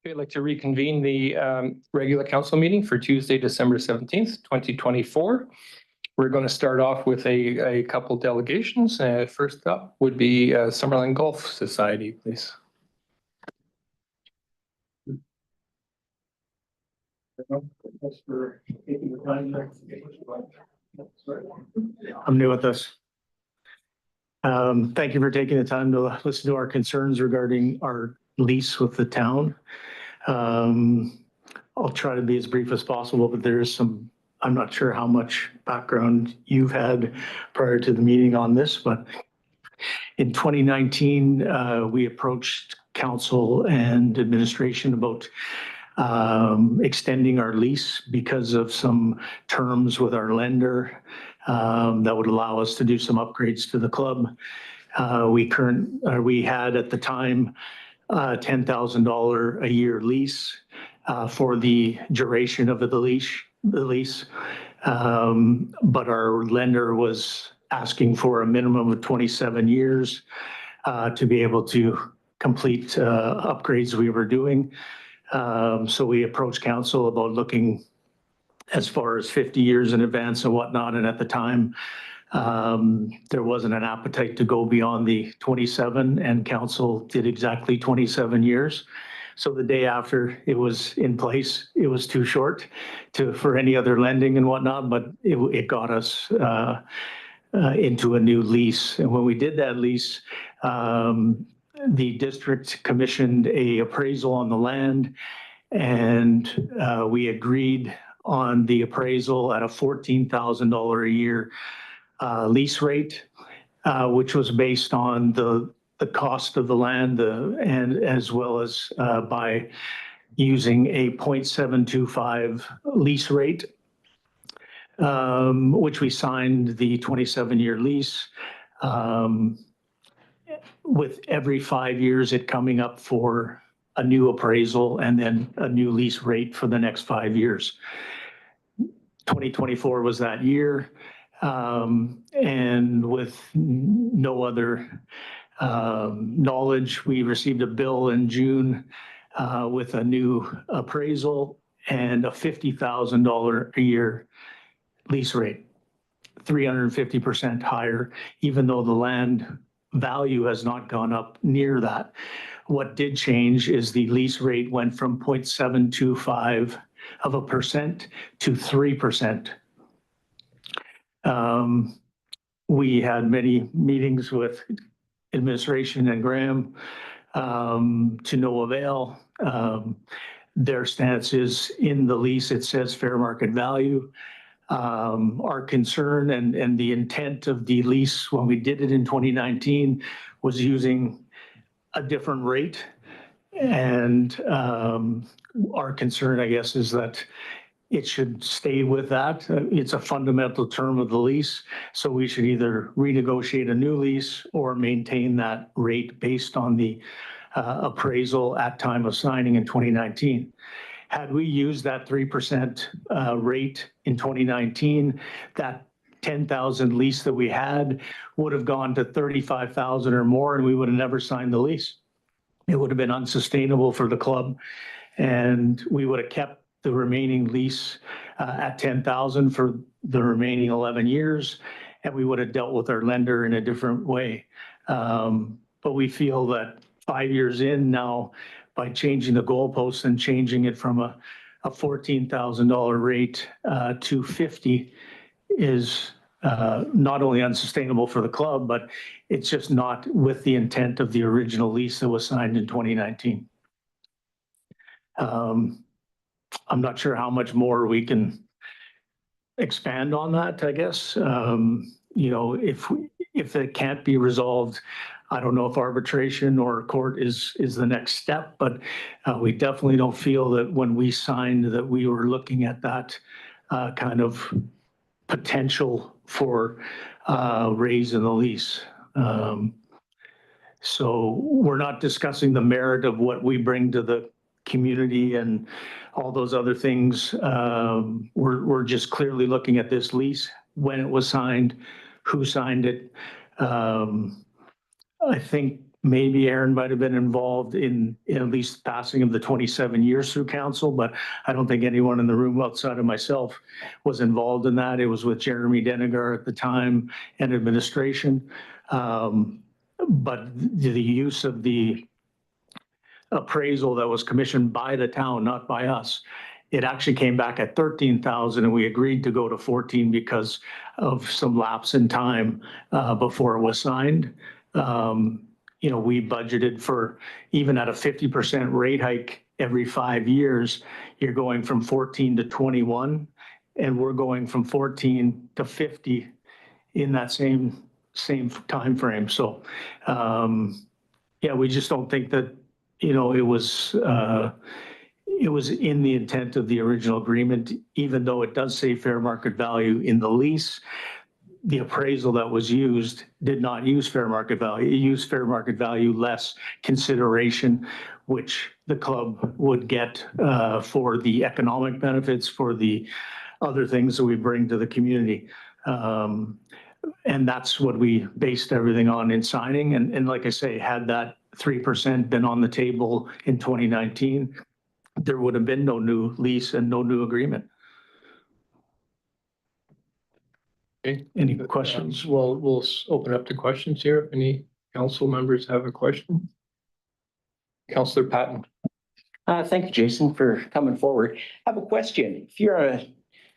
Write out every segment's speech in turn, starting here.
Okay, I'd like to reconvene the regular council meeting for Tuesday, December 17th, 2024. We're going to start off with a couple delegations. First up would be Summerland Golf Society, please. I'm new at this. Thank you for taking the time to listen to our concerns regarding our lease with the town. I'll try to be as brief as possible, but there is some, I'm not sure how much background you've had prior to the meeting on this, but in 2019, we approached council and administration about extending our lease because of some terms with our lender that would allow us to do some upgrades to the club. We had at the time $10,000 a year lease for the duration of the lease. But our lender was asking for a minimum of 27 years to be able to complete upgrades we were doing. So we approached council about looking as far as 50 years in advance and whatnot. And at the time, there wasn't an appetite to go beyond the 27, and council did exactly 27 years. So the day after it was in place, it was too short for any other lending and whatnot, but it got us into a new lease. And when we did that lease, the district commissioned a appraisal on the land, and we agreed on the appraisal at a $14,000 a year lease rate, which was based on the cost of the land and as well as by using a 0.725 lease rate, which we signed the 27-year lease. With every 5 years, it coming up for a new appraisal and then a new lease rate for the next 5 years. 2024 was that year, and with no other knowledge, we received a bill in June with a new appraisal and a $50,000 a year lease rate, 350% higher, even though the land value has not gone up near that. What did change is the lease rate went from 0.725% to 3%. We had many meetings with administration and Graham to no avail. Their stance is in the lease, it says fair market value. Our concern and the intent of the lease when we did it in 2019 was using a different rate. And our concern, I guess, is that it should stay with that. It's a fundamental term of the lease. So we should either renegotiate a new lease or maintain that rate based on the appraisal at time of signing in 2019. Had we used that 3% rate in 2019, that 10,000 lease that we had would have gone to 35,000 or more, and we would have never signed the lease. It would have been unsustainable for the club, and we would have kept the remaining lease at 10,000 for the remaining 11 years, and we would have dealt with our lender in a different way. But we feel that 5 years in now, by changing the goalposts and changing it from a $14,000 rate to 50 is not only unsustainable for the club, but it's just not with the intent of the original lease that was signed in 2019. I'm not sure how much more we can expand on that, I guess. You know, if it can't be resolved, I don't know if arbitration or court is the next step, but we definitely don't feel that when we signed that we were looking at that kind of potential for raise in the lease. So we're not discussing the merit of what we bring to the community and all those other things. We're just clearly looking at this lease, when it was signed, who signed it. I think maybe Aaron might have been involved in at least passing of the 27 years through council, but I don't think anyone in the room outside of myself was involved in that. It was with Jeremy Denegar at the time and administration. But the use of the appraisal that was commissioned by the town, not by us, it actually came back at 13,000 and we agreed to go to 14 because of some lapse in time before it was signed. We budgeted for, even at a 50% rate hike every 5 years, you're going from 14 to 21, and we're going from 14 to 50 in that same timeframe. So, we just don't think that, it was in the intent of the original agreement, even though it does say fair market value in the lease. The appraisal that was used did not use fair market value. It used fair market value less consideration, which the club would get for the economic benefits, for the other things that we bring to the community. And that's what we based everything on in signing. And like I say, had that 3% been on the table in 2019, there would have been no new lease and no new agreement. Okay. Any questions? Well, we'll open up to questions here. If any council members have a question? Councillor Patton. Thank you, Jason, for coming forward. I have a question. If you're a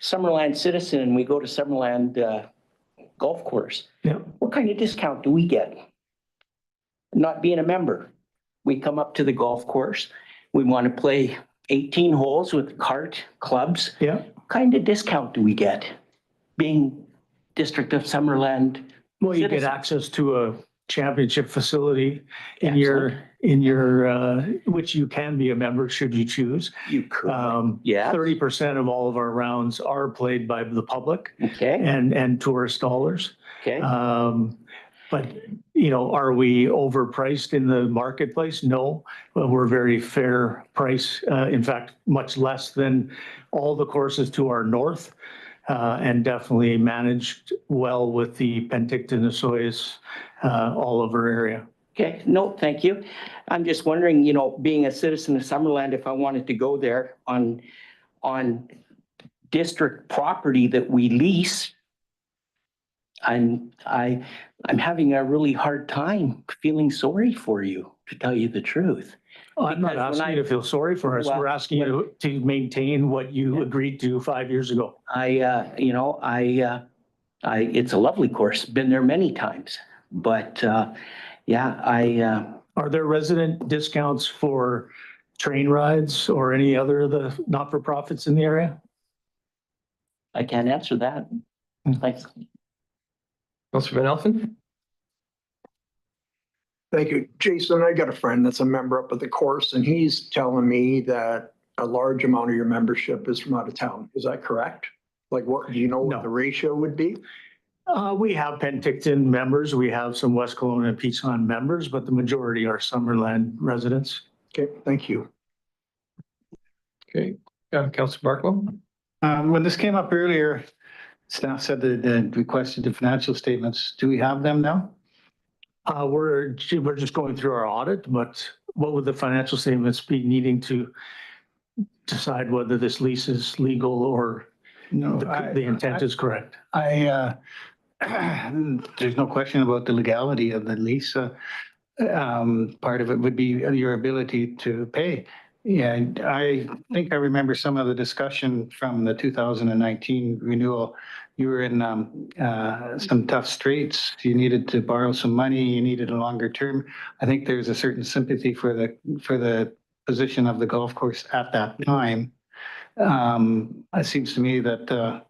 Summerland citizen and we go to Summerland golf course, what kind of discount do we get? Not being a member. We come up to the golf course. We want to play 18 holes with cart clubs. Yeah. What kind of discount do we get being District of Summerland? Well, you get access to a championship facility in your which you can be a member should you choose. You could. 30% of all of our rounds are played by the public. Okay. And tourist dollars. Okay. But are we overpriced in the marketplace? No, but we're very fair price. In fact, much less than all the courses to our north. And definitely managed well with the Penticton, Osoyoos, Oliver area. Okay, no, thank you. I'm just wondering, being a citizen of Summerland, if I wanted to go there on district property that we lease, I'm having a really hard time feeling sorry for you, to tell you the truth. I'm not asking you to feel sorry for us. We're asking you to maintain what you agreed to 5 years ago. It's a lovely course. Been there many times, but Are there resident discounts for train rides or any other of the not-for-profits in the area? I can't answer that. Thanks. Councillor Van Elfen. Thank you. Jason, I got a friend that's a member up at the course, and he's telling me that a large amount of your membership is from out of town. Is that correct? Like, what do you know what the ratio would be? We have Penticton members. We have some West Kelowna and Peachland members, but the majority are Summerland residents. Okay, thank you. Okay, Councillor Barklow. When this came up earlier, staff said that they requested the financial statements. Do we have them now? We're just going through our audit, but what would the financial statements be needing to decide whether this lease is legal or the intent is correct? There's no question about the legality of the lease. Part of it would be your ability to pay. Yeah, I think I remember some of the discussion from the 2019 renewal. You were in some tough straits. You needed to borrow some money. You needed a longer term. I think there's a certain sympathy for the position of the golf course at that time. It seems to me that the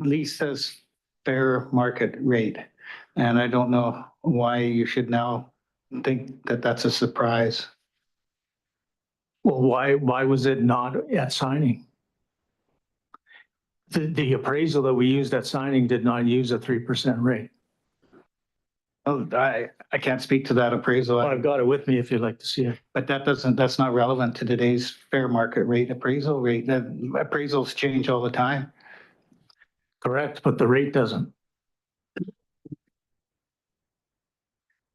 lease says fair market rate, and I don't know why you should now think that that's a surprise. Well, why was it not at signing? The appraisal that we used at signing did not use a 3% rate. Oh, I can't speak to that appraisal, I've got it with me if you'd like to see it. but that's not relevant to today's fair market rate appraisal rate. The appraisals change all the time. Correct, but the rate doesn't.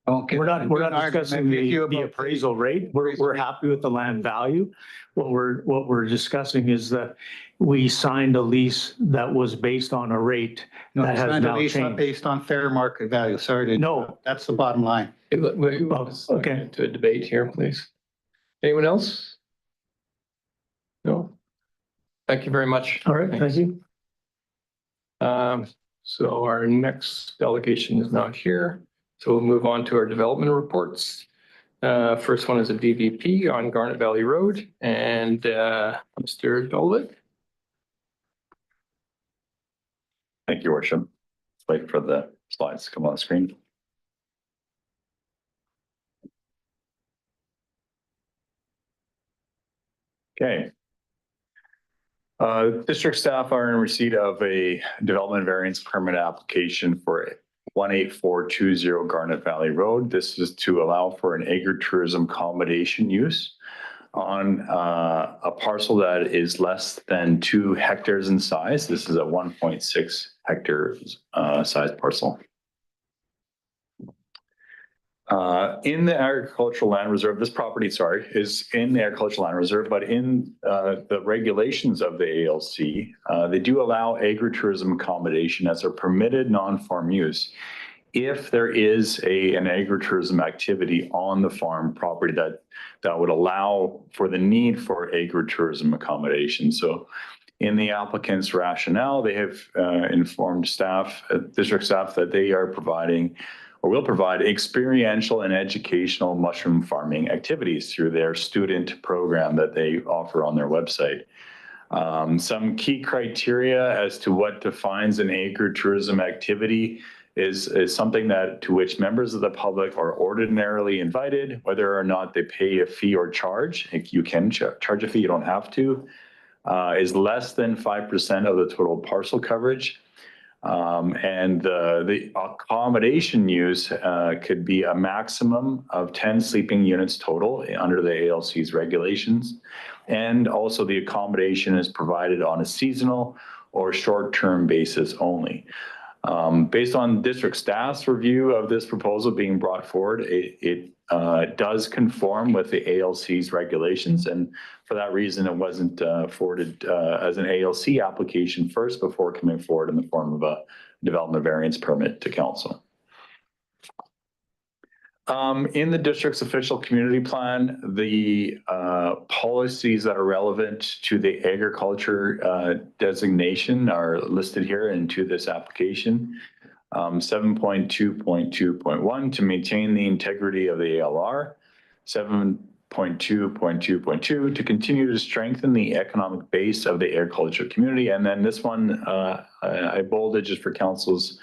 Okay. We're not discussing the appraisal rate. We're rate. happy with the land value. What we're discussing is that we signed a lease that was based on a rate No, that it's has not now not changed. based on fair market value. Sorry to. No. That's the bottom line. Okay. To a debate here, please. Anyone else? No? Thank you very much. All right, thank you. So our next delegation is not here. So we'll move on to our development reports. First one is a DVP on Garnet Valley Road and Mr. Dolit. Thank you, Worship. Wait for the slides to come on the screen. Okay. District staff are in receipt of a development variance permit application for 18420 Garnet Valley Road. This is to allow for an agritourism accommodation use on a parcel that is less than 2 hectares in size. This is a 1.6 hectares size parcel. In the agricultural land reserve, this property, is in the agricultural land reserve, but in the regulations of the ALC, they do allow agritourism accommodation as a permitted non-farm use if there is an agritourism activity on the farm property that would allow for the need for agritourism accommodation. So in the applicant's rationale, they have informed staff, district staff, that they are providing or will provide experiential and educational mushroom farming activities through their student program that they offer on their website. Some key criteria as to what defines an agritourism activity is something to which members of the public are ordinarily invited, whether or not they pay a fee or charge. If you can charge a fee, you don't have to, is less than 5% of the total parcel coverage. And the accommodation use could be a maximum of 10 sleeping units total under the ALC's regulations. And also the accommodation is provided on a seasonal or short-term basis only. Based on district staff's review of this proposal being brought forward, it does conform with the ALC's regulations. And for that reason, it wasn't forwarded as an ALC application first before coming forward in the form of a development variance permit to council. In the district's official community plan, the policies that are relevant to the agriculture designation are listed here into this application. 7.2.2.1 to maintain the integrity of the ALR. 7.2.2.2 to continue to strengthen the economic base of the agriculture community. And then this one I bolded just for council's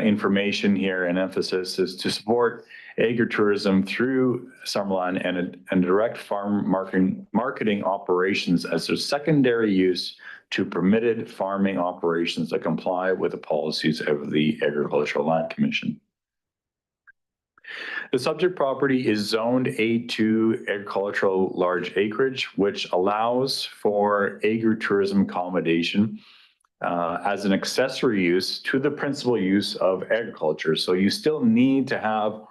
information here and emphasis is to support agritourism through Summerland and direct farm marketing operations as a secondary use to permitted farming operations that comply with the policies of the Agricultural Land Commission. The subject property is zoned A2 agricultural large acreage, which allows for agritourism accommodation as an accessory use to the principal use of agriculture. So you still need to have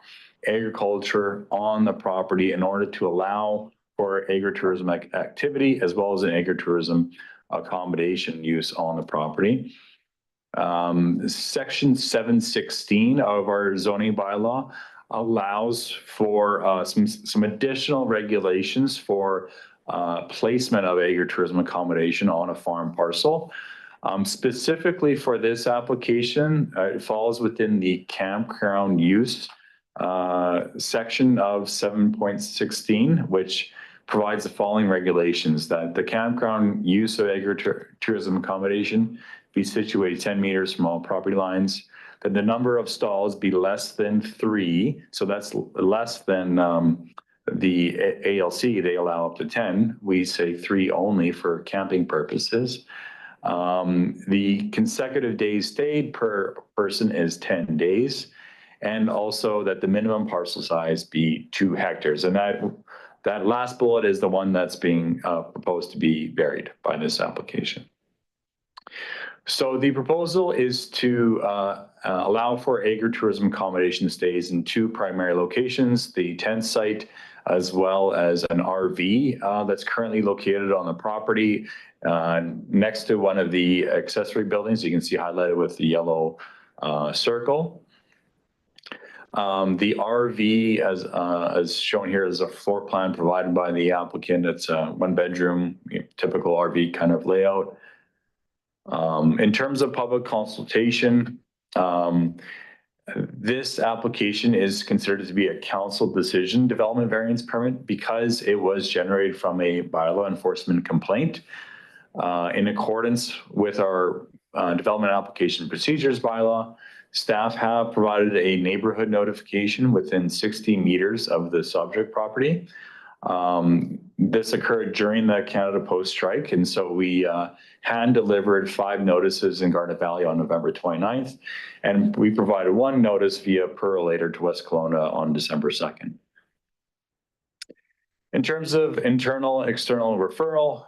agriculture on the property in order to allow for agritourism activity as well as an agritourism accommodation use on the property. Section 716 of our zoning bylaw allows for some additional regulations for placement of agritourism accommodation on a farm parcel. Specifically for this application, it falls within the campground use section of 7.16, which provides the following regulations: that the campground use of agritourism accommodation be situated 10 meters from all property lines, that the number of stalls be less than 3. So that's less than the ALC, they allow up to 10. We say 3 only for camping purposes. The consecutive days stayed per person is 10 days. and also that the minimum parcel size be 2 hectares. And that last bullet is the one that's being proposed to be varied by this application. So the proposal is to allow for agritourism accommodation stays in 2 primary locations, the tent site as well as an RV that's currently located on the property next to one of the accessory buildings. You can see highlighted with the yellow circle. The RV, as shown here, is a floor plan provided by the applicant. It's a 1-bedroom, typical RV kind of layout. In terms of public consultation, this application is considered to be a council decision development variance permit because it was generated from a bylaw enforcement complaint. In accordance with our development application procedures bylaw, staff have provided a neighborhood notification within 60 meters of the subject property. This occurred during the Canada Post strike, and so we hand-delivered 5 notices in Garnet Valley on November 29th, and we provided 1 notice via perolator to West Kelowna on December 2nd. In terms of internal-external referral,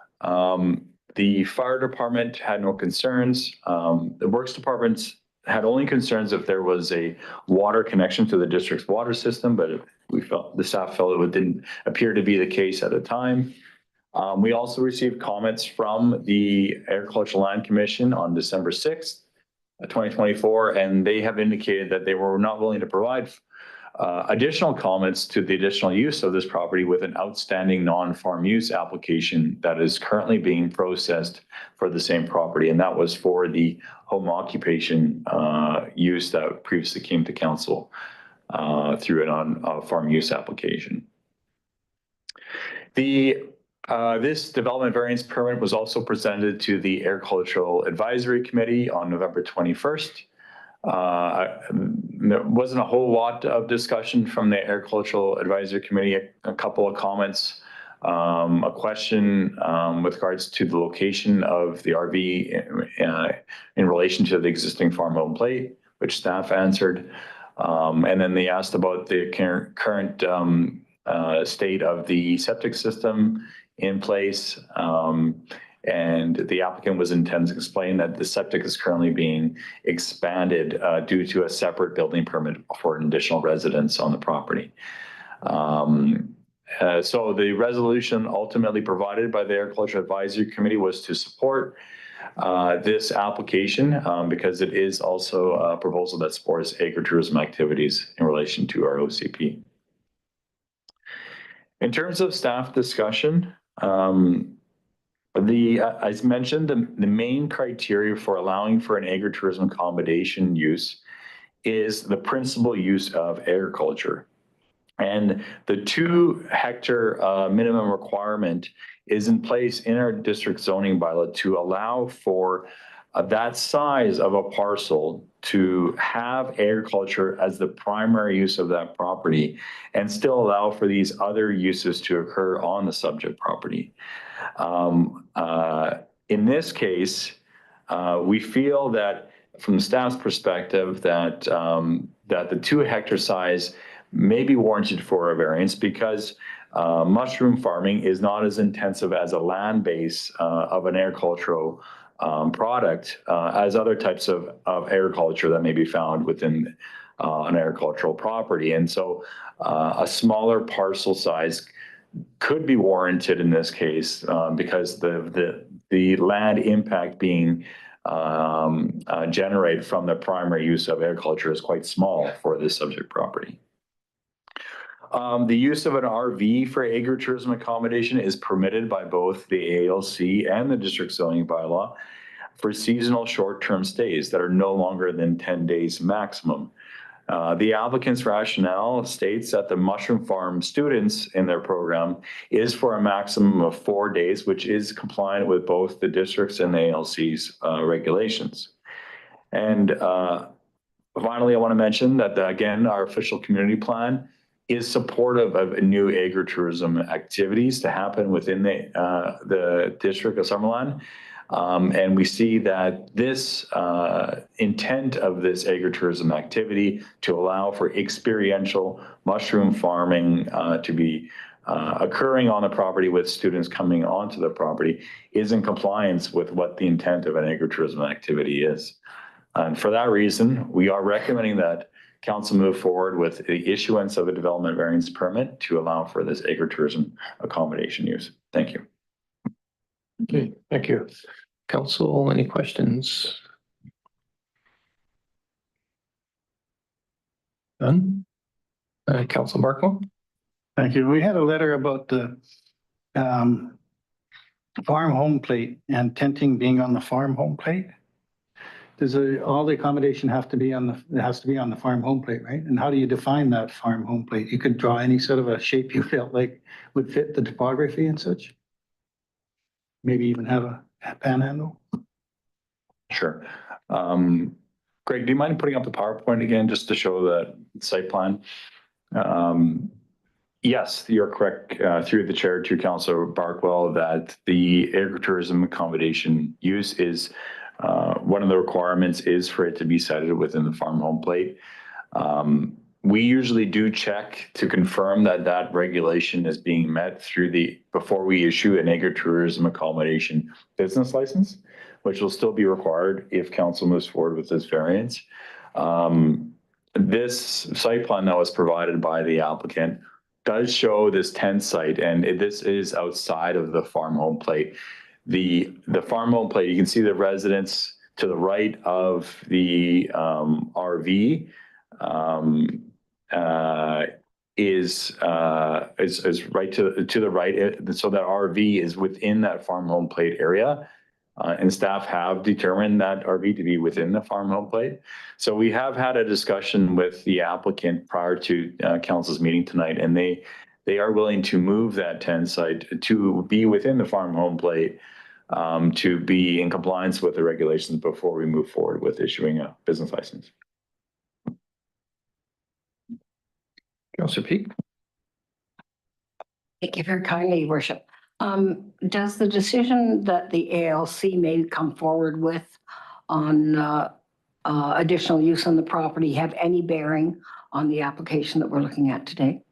the fire department had no concerns. The works departments had only concerns if there was a water connection to the district's water system, but the staff felt it didn't appear to be the case at the time. We also received comments from the Agricultural Land Commission on December 6th, 2024, and they have indicated that they were not willing to provide additional comments to the additional use of this property with an outstanding non-farm use application that is currently being processed for the same property. And that was for the home occupation use that previously came to council through a non-farm use application. This development variance permit was also presented to the Agricultural Advisory Committee on November 21st. There wasn't a whole lot of discussion from the Agricultural Advisory Committee, a couple of comments, a question with regards to the location of the RV in relation to the existing farm home plate, which staff answered. And then they asked about the current state of the septic system in place. And the applicant was intended to explain that the septic is currently being expanded due to a separate building permit for an additional residence on the property. So the resolution ultimately provided by the Agricultural Advisory Committee was to support this application because it is also a proposal that supports agritourism activities in relation to our OCP. In terms of staff discussion, as mentioned, the main criteria for allowing for an agritourism accommodation use is the principal use of agriculture. And the 2-hectare minimum requirement is in place in our district zoning bylaw to allow for that size of a parcel to have agriculture as the primary use of that property and still allow for these other uses to occur on the subject property. In this case, we feel that from the staff's perspective that that the 2-hectare size may be warranted for a variance because mushroom farming is not as intensive as a land base of an agricultural product as other types of agriculture that may be found within an agricultural property. And so a smaller parcel size could be warranted in this case because the land impact being generated from the primary use of agriculture is quite small for this subject property. The use of an RV for agritourism accommodation is permitted by both the ALC and the district zoning bylaw for seasonal short-term stays that are no longer than 10 days maximum. The applicant's rationale states that the mushroom farm students in their program is for a maximum of 4 days, which is compliant with both the district's and the ALC's regulations. And finally, I want to mention that, again, our official community plan is supportive of new agritourism activities to happen within the district of Summerland. And we see that this intent of this agritourism activity to allow for experiential mushroom farming to be occurring on the property with students coming onto the property is in compliance with what the intent of an agritourism activity is. And for that reason, we are recommending that council move forward with the issuance of a development variance permit to allow for this agritourism accommodation use. Thank you. Okay, thank you. Council, any questions? None? Council Barco? Thank you. We had a letter about the farm home plate and tenting being on the farm home plate. Does all the accommodation have to be on it has to be on the farm home plate, right? And how do you define that farm home plate? You could draw any sort of a shape you felt like would fit the topography and such? Maybe even have a panhandle? Sure. Greg, do you mind putting up the PowerPoint again just to show the site plan? Yes, you're correct, through the chair to Councillor Barkwell, that the agritourism accommodation use is one of the requirements is for it to be sited within the farm home plate. We usually do check to confirm that that regulation is being met before we issue an agritourism accommodation business license, which will still be required if council moves forward with this variance. This site plan that was provided by the applicant does show this tent site, and this is outside of the farm home plate. The farm home plate, you can see the residence to the right of the RV is right to the right. So that RV is within that farm home plate area. And staff have determined that RV to be within the farm home plate. So we have had a discussion with the applicant prior to council's meeting tonight, and they are willing to move that tent site to be within the farm home plate to be in compliance with the regulations before we move forward with issuing a business license. Councillor Peak? Thank you very kindly, Your Worship. Does the decision that the ALC may come forward with on additional use on the property have any bearing on the application that we're looking at today?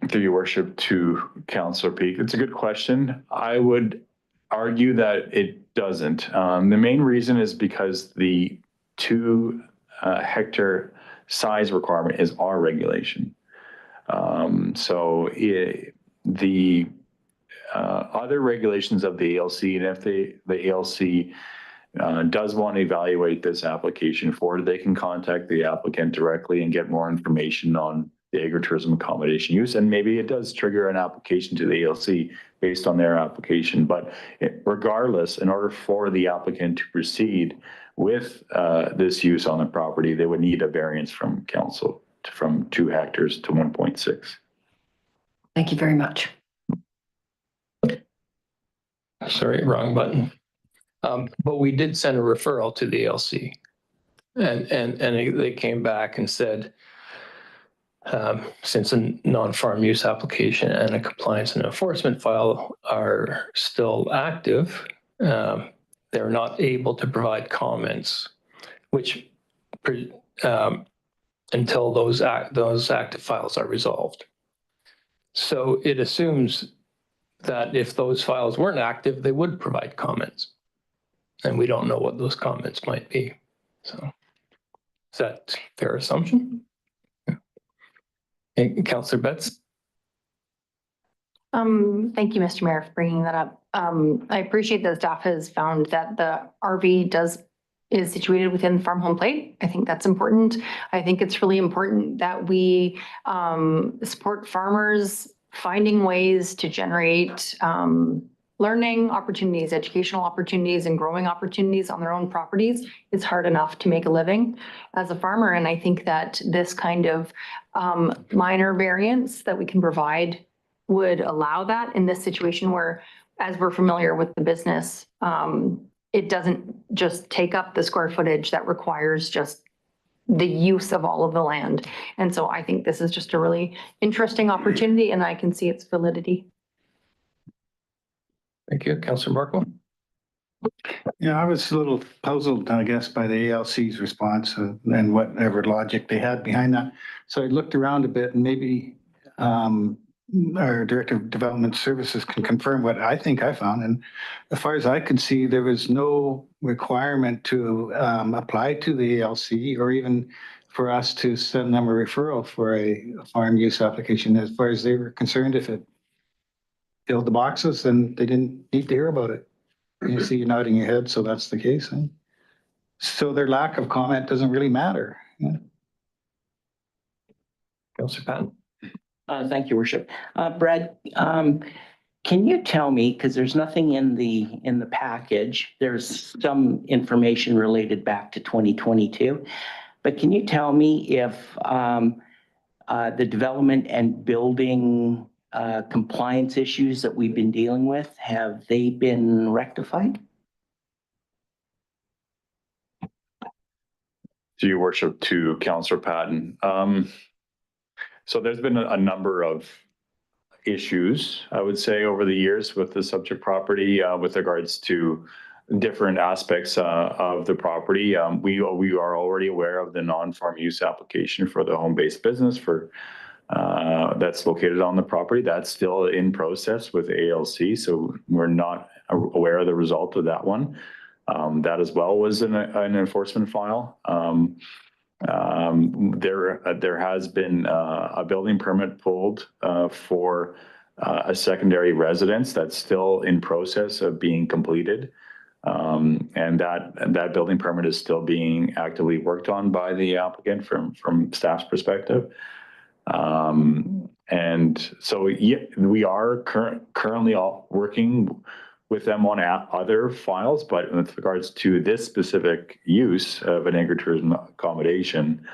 Through your worship to Councillor Peak, it's a good question. I would argue that it doesn't. The main reason is because the 2 hectare size requirement is our regulation. So the other regulations of the ALC, and if the ALC does want to evaluate this application forward, they can contact the applicant directly and get more information on the agritourism accommodation use. And maybe it does trigger an application to the ALC based on their application. But regardless, in order for the applicant to proceed with this use on the property, they would need a variance from council from 2 hectares to 1.6. Thank you very much. Sorry, wrong button. But we did send a referral to the ALC, and they came back and said, since a non-farm use application and a compliance and enforcement file are still active, they're not able to provide comments, which until those active files are resolved. So it assumes that if those files weren't active, they would provide comments. And we don't know what those comments might be. So is that a fair assumption? Yeah. Councillor Betts? Thank you, Mr. Mayor, for bringing that up. I appreciate that staff has found that the RV is situated within farm home plate. I think that's important. I think it's really important that we support farmers finding ways to generate learning opportunities, educational opportunities, and growing opportunities on their own properties. It's hard enough to make a living as a farmer. And I think that this kind of minor variance that we can provide would allow that in this situation where, as we're familiar with the business, it doesn't just take up the square footage that requires just the use of all of the land. And so I think this is just a really interesting opportunity, and I can see its validity. Thank you. Councillor Markle? Yeah, I was a little puzzled, I guess, by the ALC's response and whatever logic they had behind that. So I looked around a bit and maybe our Director of Development Services can confirm what I think I found. And as far as I could see, there was no requirement to apply to the ALC or even for us to send them a referral for a farm use application. As far as they were concerned, if it filled the boxes, then they didn't need to hear about it. You see you nodding your head, so that's the case. Huh? So their lack of comment doesn't really matter. Yeah. Councillor Patton? Thank you, Worship. Brad, can you tell me, because there's nothing in the package, there's some information related back to 2022, but can you tell me if the development and building compliance issues that we've been dealing with, have they been rectified? To your worship, to Councillor Patton. So there's been a number of issues, I would say, over the years with the subject property with regards to different aspects of the property. We are already aware of the non-farm use application for the home-based business for that's located on the property. That's still in process with ALC, so we're not aware of the result of that one. That as well was an enforcement file. There has been a building permit pulled for a secondary residence that's still in process of being completed. And that building permit is still being actively worked on by the applicant from staff's perspective. And so yeah, we are currently all working with them on other files, but with regards to this specific use of an agritourism accommodation,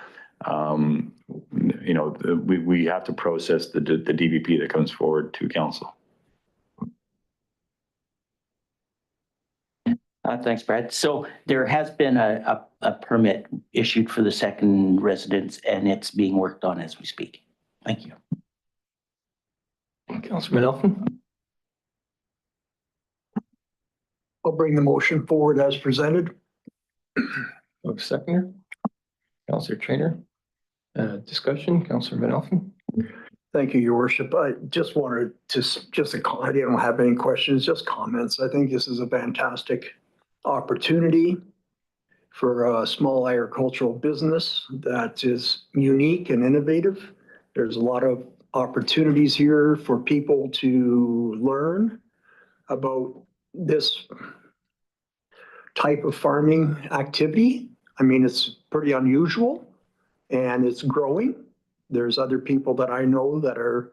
we have to process the DVP that comes forward to council. Thanks, Brad. So there has been a permit issued for the second residence, and it's being worked on as we speak. Thank you. Councillor Elfin? I'll bring the motion forward as presented. Seconder? Councillor Trainer? Discussion, Councillor Van Elfen? Thank you, Your Worship. I just wanted to, I don't have any questions, just comments. I think this is a fantastic opportunity for a small agricultural business that is unique and innovative. There's a lot of opportunities here for people to learn about this type of farming activity. I mean, it's pretty unusual and it's growing. There's other people that I know that are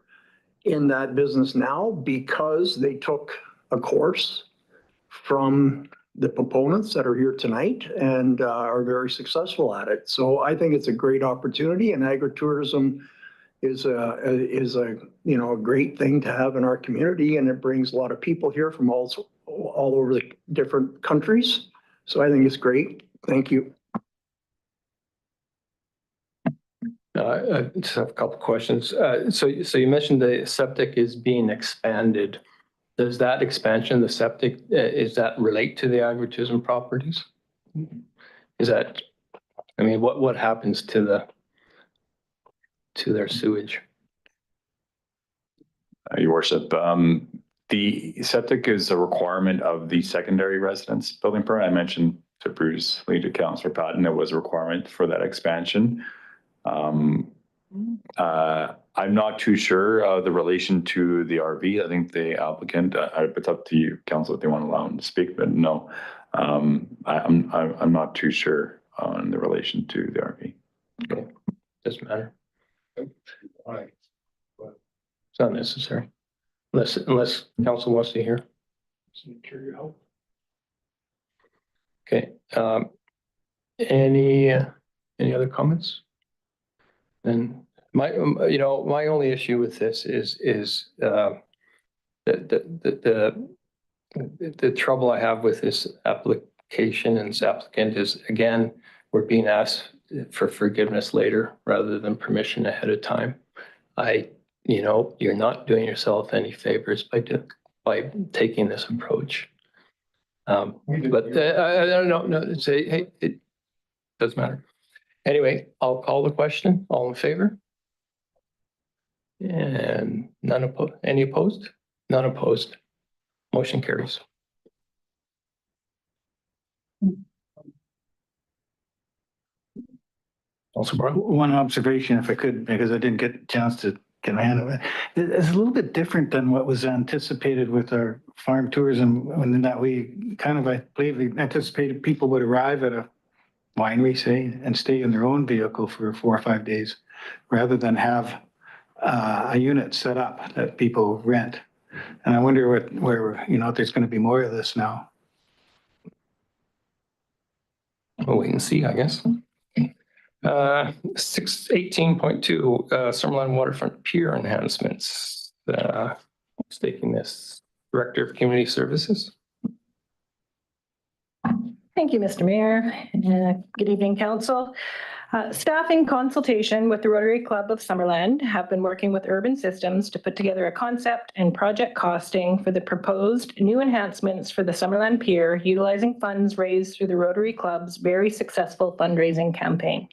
in that business now because they took a course from the proponents that are here tonight and are very successful at it. So I think it's a great opportunity, and agritourism is a great thing to have in our community, and it brings a lot of people here from all over the different countries. So I think it's great. Thank you. I just have a couple of questions. So you mentioned the septic is being expanded. Does that expansion, the septic, is that relate to the agritourism properties? Is that, I mean, what happens to their sewage? Your worship, the septic is a requirement of the secondary residence building permit. I mentioned previously to Councillor Patton, it was a requirement for that expansion. I'm not too sure of the relation to the RV. I think the applicant, it's up to you, council, if they want to allow him to speak, but no, I'm not too sure on the relation to the RV. Okay, doesn't matter. Why? It's not necessary, unless council wants to hear. Okay, any other comments? Then my only issue with this is the trouble I have with this application and this applicant is, again, we're being asked for forgiveness later rather than permission ahead of time. You're not doing yourself any favors by by taking this approach. But I don't know, no, say, hey, it doesn't matter. Anyway, I'll call the question. All in favor? And none opposed, any opposed? None opposed. Motion carries. Also, Brian? One observation, if I could, because I didn't get a chance to get my hand on it. It's a little bit different than what was anticipated with our farm tourism, and that we kind of, I believe, we anticipated people would arrive at a winery, say, and stay in their own vehicle for 4 or 5 days, rather than have a unit set up that people rent. And I wonder where, you know, if there's going to be more of this now. We'll wait and see, I guess. 18.2, Summerland Waterfront Pier Enhancements. Staking this, Director of Community Services. Thank you, Mr. Mayor. Good evening, Council. Staff in consultation with the Rotary Club of Summerland have been working with Urban Systems to put together a concept and project costing for the proposed new enhancements for the Summerland Pier, utilizing funds raised through the Rotary Club's very successful fundraising campaign.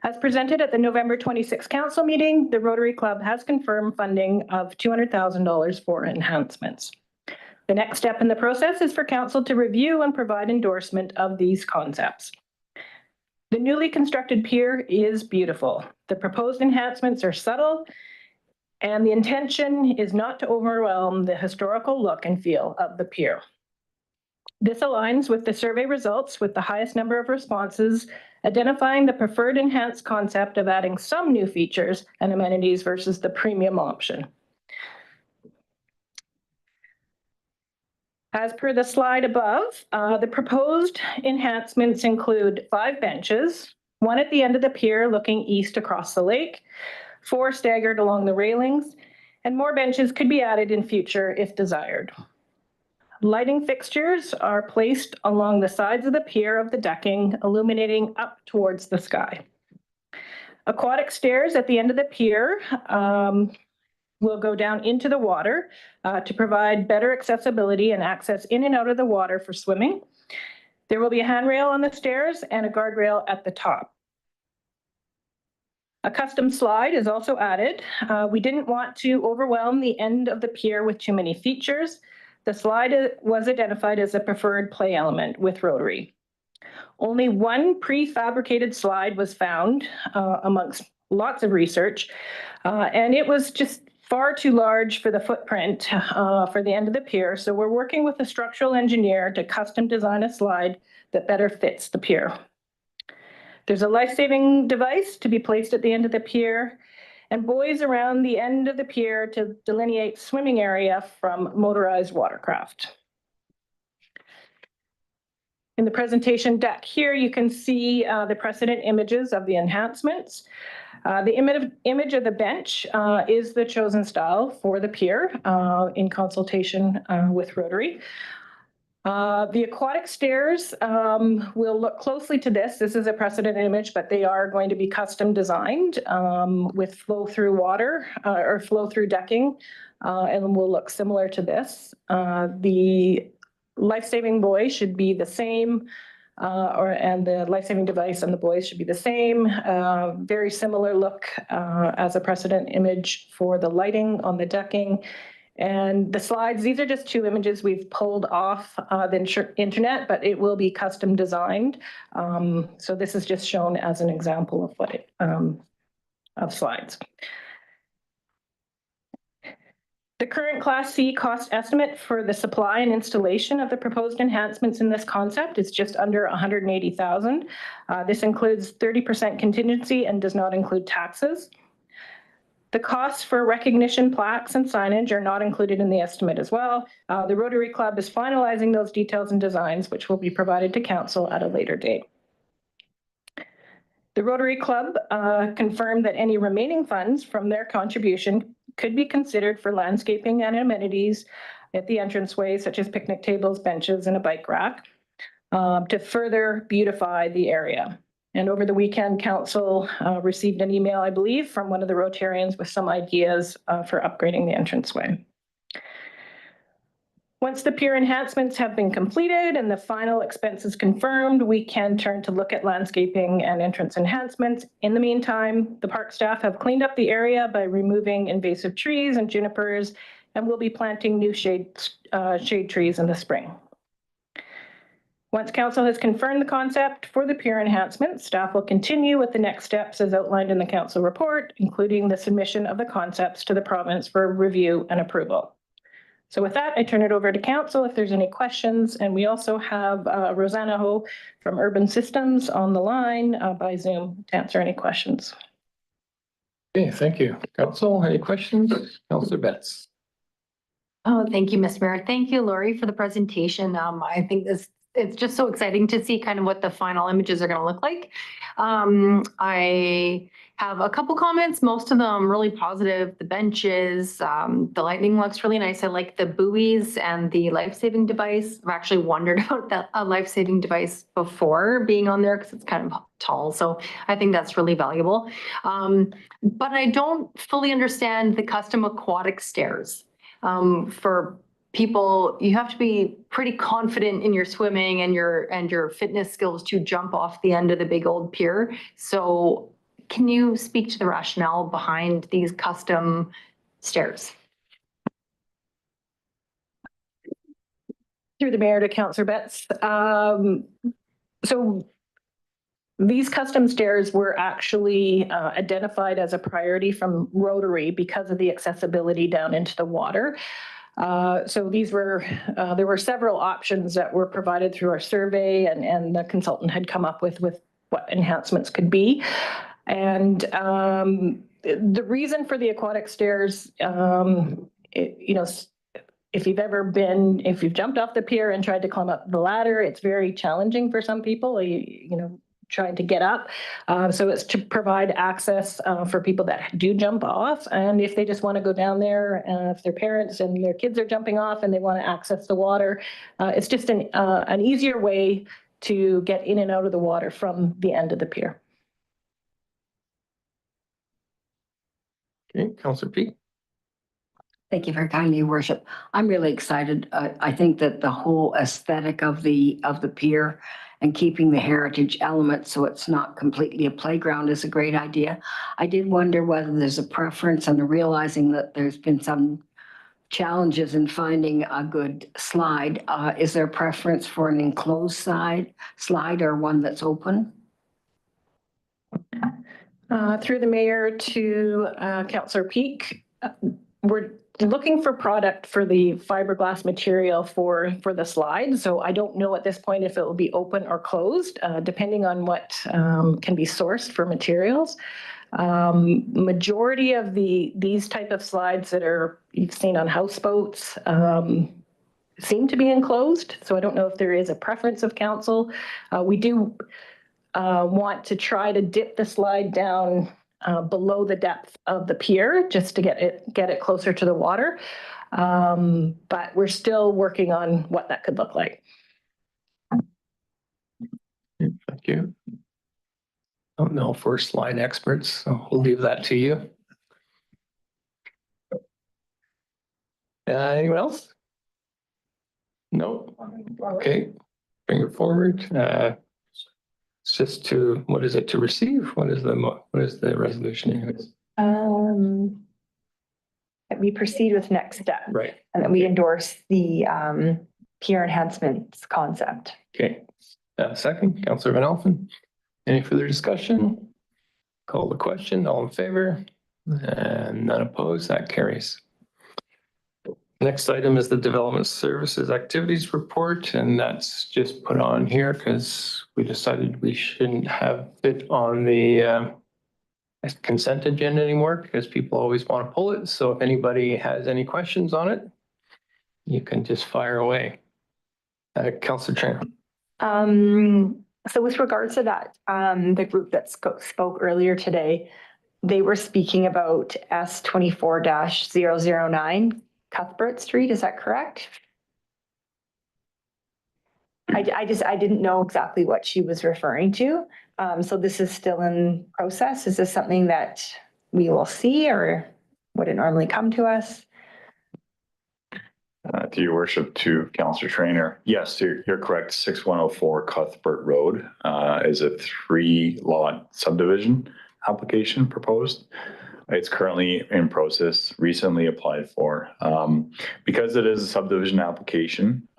As presented at the November 26th Council meeting, the Rotary Club has confirmed funding of $200,000 for enhancements. The next step in the process is for Council to review and provide endorsement of these concepts. The newly constructed pier is beautiful. The proposed enhancements are subtle, and the intention is not to overwhelm the historical look and feel of the pier. This aligns with the survey results with the highest number of responses, identifying the preferred enhanced concept of adding some new features and amenities versus the premium option. As per the slide above, the proposed enhancements include 5 benches, 1 at the end of the pier looking east across the lake, 4 staggered along the railings, and more benches could be added in future if desired. Lighting fixtures are placed along the sides of the pier of the decking, illuminating up towards the sky. Aquatic stairs at the end of the pier will go down into the water to provide better accessibility and access in and out of the water for swimming. There will be a handrail on the stairs and a guardrail at the top. A custom slide is also added. We didn't want to overwhelm the end of the pier with too many features. The slide was identified as a preferred play element with Rotary. Only 1 prefabricated slide was found amongst lots of research, and it was just far too large for the footprint for the end of the pier. So we're working with a structural engineer to custom design a slide that better fits the pier. There's a life-saving device to be placed at the end of the pier, and buoys around the end of the pier to delineate swimming area from motorized watercraft. In the presentation deck here, you can see the precedent images of the enhancements. The image of the bench is the chosen style for the pier in consultation with Rotary. The aquatic stairs will look closely to this. This is a precedent image, but they are going to be custom designed with flow-through water or flow-through decking, and will look similar to this. The life-saving buoy should be the same, and the life-saving device and the buoys should be the same. Very similar look as a precedent image for the lighting on the decking. And the slides, these are just 2 images we've pulled off the internet, but it will be custom designed. So this is just shown as an example of what of slides. The current Class C cost estimate for the supply and installation of the proposed enhancements in this concept is just under $180,000. This includes 30% contingency and does not include taxes. The costs for recognition plaques and signage are not included in the estimate as well. The Rotary Club is finalizing those details and designs, which will be provided to Council at a later date. The Rotary Club confirmed that any remaining funds from their contribution could be considered for landscaping and amenities at the entranceway, such as picnic tables, benches, and a bike rack, to further beautify the area. And over the weekend, Council received an email, I believe, from one of the Rotarians with some ideas for upgrading the entranceway. Once the pier enhancements have been completed and the final expenses confirmed, we can turn to look at landscaping and entrance enhancements. In the meantime, the park staff have cleaned up the area by removing invasive trees and junipers, and we'll be planting new shade trees in the spring. Once council has confirmed the concept for the pier enhancement, staff will continue with the next steps as outlined in the council report, including the submission of the concepts to the province for review and approval. So with that, I turn it over to council if there's any questions. And we also have Rosanna Ho from Urban Systems on the line by Zoom to answer any questions. Okay, thank you. Council, any questions? Councillor Betts. Oh, thank you, Mr. Mayor. Thank you, Lori, for the presentation. I think it's just so exciting to see kind of what the final images are going to look like. I have a couple comments, most of them really positive. The benches, the lighting looks really nice. I like the buoys and the life-saving device. I've actually wondered about that life-saving device before being on there because it's kind of tall. So I think that's really valuable. But I don't fully understand the custom aquatic stairs. For people, you have to be pretty confident in your swimming and your fitness skills to jump off the end of the big old pier. So can you speak to the rationale behind these custom stairs? Through the mayor to Councillor Betts. So these custom stairs were actually identified as a priority from Rotary because of the accessibility down into the water. So these were, there were several options that were provided through our survey and the consultant had come up with what enhancements could be. And the reason for the aquatic stairs, you know, if you've jumped off the pier and tried to climb up the ladder, it's very challenging for some people, you know, trying to get up. So it's to provide access for people that do jump off. And if they just want to go down there, if their parents and their kids are jumping off and they want to access the water, it's just an easier way to get in and out of the water from the end of the pier. Okay, Councillor Peak. Thank you very kindly, Your Worship. I'm really excited. I think that the whole aesthetic of the pier and keeping the heritage element so it's not completely a playground is a great idea. I did wonder whether there's a preference and realizing that there's been some challenges in finding a good slide. Is there a preference for an enclosed slide or one that's open? Through the mayor to Councillor Peak, we're looking for product for the fiberglass material for the slide. So I don't know at this point if it will be open or closed, depending on what can be sourced for materials. Majority of these type of slides that you've seen on houseboats seem to be enclosed. So I don't know if there is a preference of council. We do want to try to dip the slide down below the depth of the pier just to get it closer to the water. But we're still working on what that could look like. Thank you. I don't know if we're slide experts, so we'll leave that to you. Anyone else? No? Okay, bring it forward. It's just to, what is it to receive? What is the resolution anyways? That we proceed with next step. Right. And that we endorse the pier enhancements concept. Okay. Second, Councillor Van Alphen. Any further discussion? Call the question. All in favor? And none opposed. That carries. Next item is the Development Services Activities Report, and that's just put on here because we decided we shouldn't have it on the consent agenda anymore because people always want to pull it. So if anybody has any questions on it, you can just fire away. Councillor Tran. So with regards to that, the group that spoke earlier today, they were speaking about S24-009 Cuthbert Street. Is that correct? I didn't know exactly what she was referring to. So this is still in process. Is this something that we will see or would it normally come to us? To your worship, to Councillor Trainer, yes, you're correct. 6104 Cuthbert Road is a 3-lot subdivision application proposed. It's currently in process, recently applied for. Because it is a subdivision application,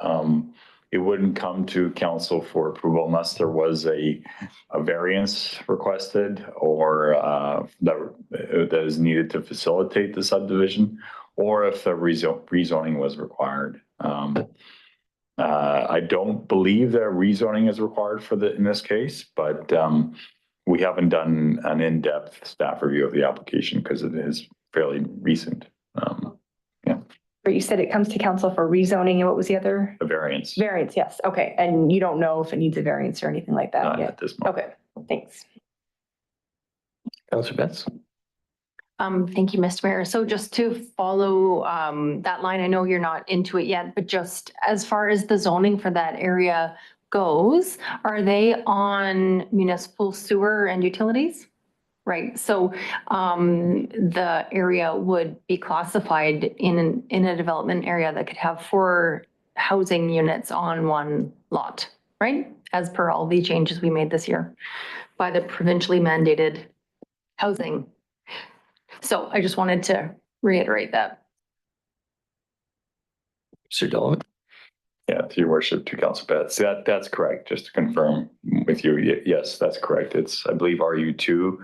it wouldn't come to council for approval unless there was a variance requested or that is needed to facilitate the subdivision, or if the rezoning was required. I don't believe that rezoning is required in this case, but we haven't done an in-depth staff review of the application because it is fairly recent. But you said it comes to council for rezoning, and what was the other? A variance. Variance, yes. Okay. And you don't know if it needs a variance or anything like that Not yet? at this moment. Okay, thanks. Councillor Betts? Thank you, Mr. Mayor. So just to follow that line, I know you're not into it yet, but just as far as the zoning for that area goes, are they on municipal sewer and utilities? Right, so the area would be classified in a development area that could have 4 housing units on one lot, right? As per all the changes we made this year by the provincially mandated housing. So I just wanted to reiterate that. Sir Dolan? Yeah, to your worship, to Council Betts, that's correct. Just to confirm with you, yes, that's correct. It's, I believe, RU2,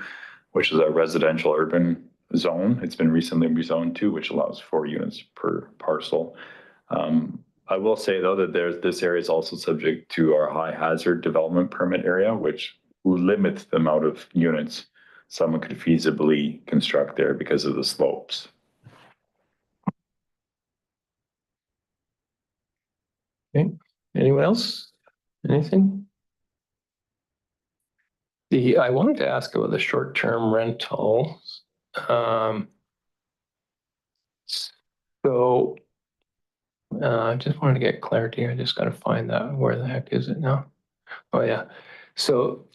which is a residential urban zone. It's been recently rezoned to, which allows 4 units per parcel. I will say though that this area is also subject to our high hazard development permit area, which limits the amount of units someone could feasibly construct there because of the slopes. Okay, anyone else? Anything? I wanted to ask about the short-term rentals. So I just wanted to get clarity. I just got to find that. Where the heck is it now? Oh yeah. So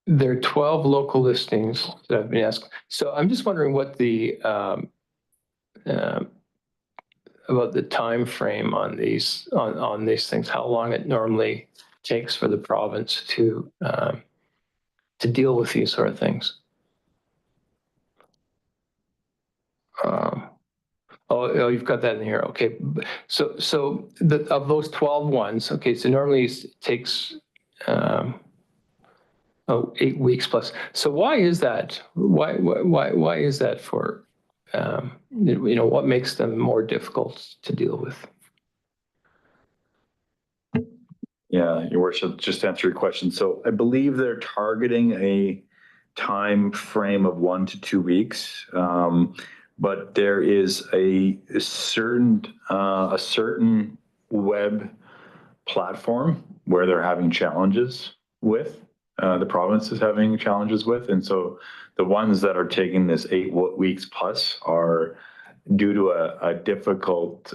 there are 12 local listings that have been asked. So I'm just wondering what the about the time frame on these things. How long it normally takes for the province to deal with these sort of things. Oh, you've got that in here. Okay. So of those 12 ones, okay, so normally it takes 8 weeks plus. So why is that? Why is that for, what makes them more difficult to deal with? Yeah, your worship, just to answer your question. So I believe they're targeting a time frame of 1 to 2 weeks. But there is a certain web platform where they're having challenges with, the province is having challenges with. And so the ones that are taking this 8 weeks plus are due to a difficult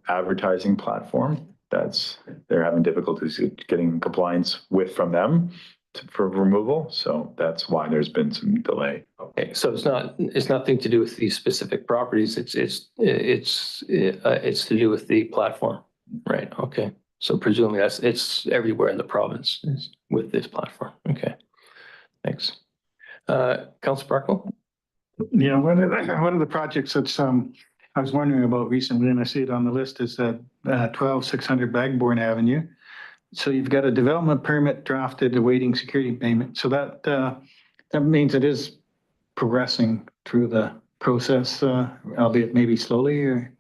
advertising platform they're having difficulties getting compliance with from them for removal. So that's why there's been some delay. Okay, so it's nothing to do with these specific properties. It's to do with the platform, right? Okay, so presumably it's everywhere in the province with this platform. Okay, thanks. Councillor Barkle? Yeah, one of the projects that's I was wondering about recently, and I see it on the list, is that 12600 Bagborn Avenue. So you've got a development permit drafted awaiting security payment. So that means it is progressing through the process, albeit maybe slowly, or?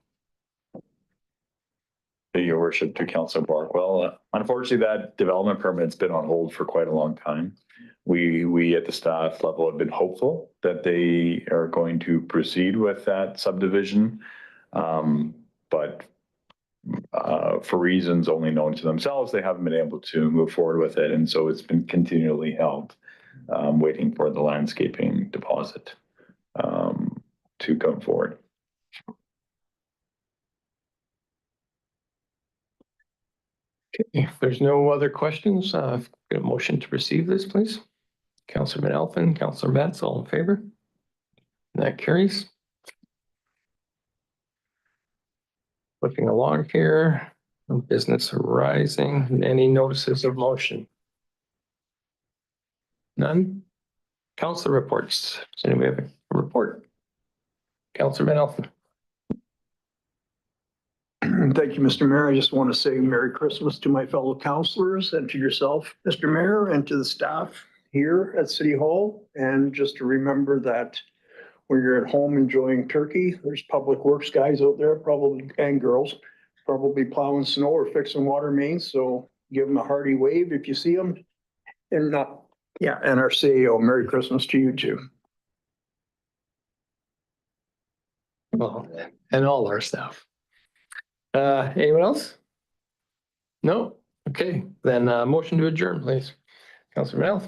Your worship, to Councillor Barkwell. Unfortunately, that development permit's been on hold for quite a long time. We at the staff level have been hopeful that they are going to proceed with that subdivision. But for reasons only known to themselves, they haven't been able to move forward with it. And so it's been continually held, waiting for the landscaping deposit to come forward. Okay, if there's no other questions, get a motion to receive this, please. Councillor Van Elfen, Councillor Betts, all in favor? That carries. flipping along here. No business arising. Any notices of motion? None? Council reports. Does anybody have a report? Councilor Van Elfen. Thank you, Mr. Mayor. I just want to say Merry Christmas to my fellow councilors and to yourself, Mr. Mayor, and to the staff here at City Hall. And just to remember that when you're at home enjoying turkey, there's public works guys out there probably, and girls, probably plowing snow or fixing water mains. So give them a hearty wave if you see them. And and our CEO, Merry Christmas to you too. Well, and all our staff. Anyone else? No? Okay, then motion to adjourn, please. Councilor Van Elfen.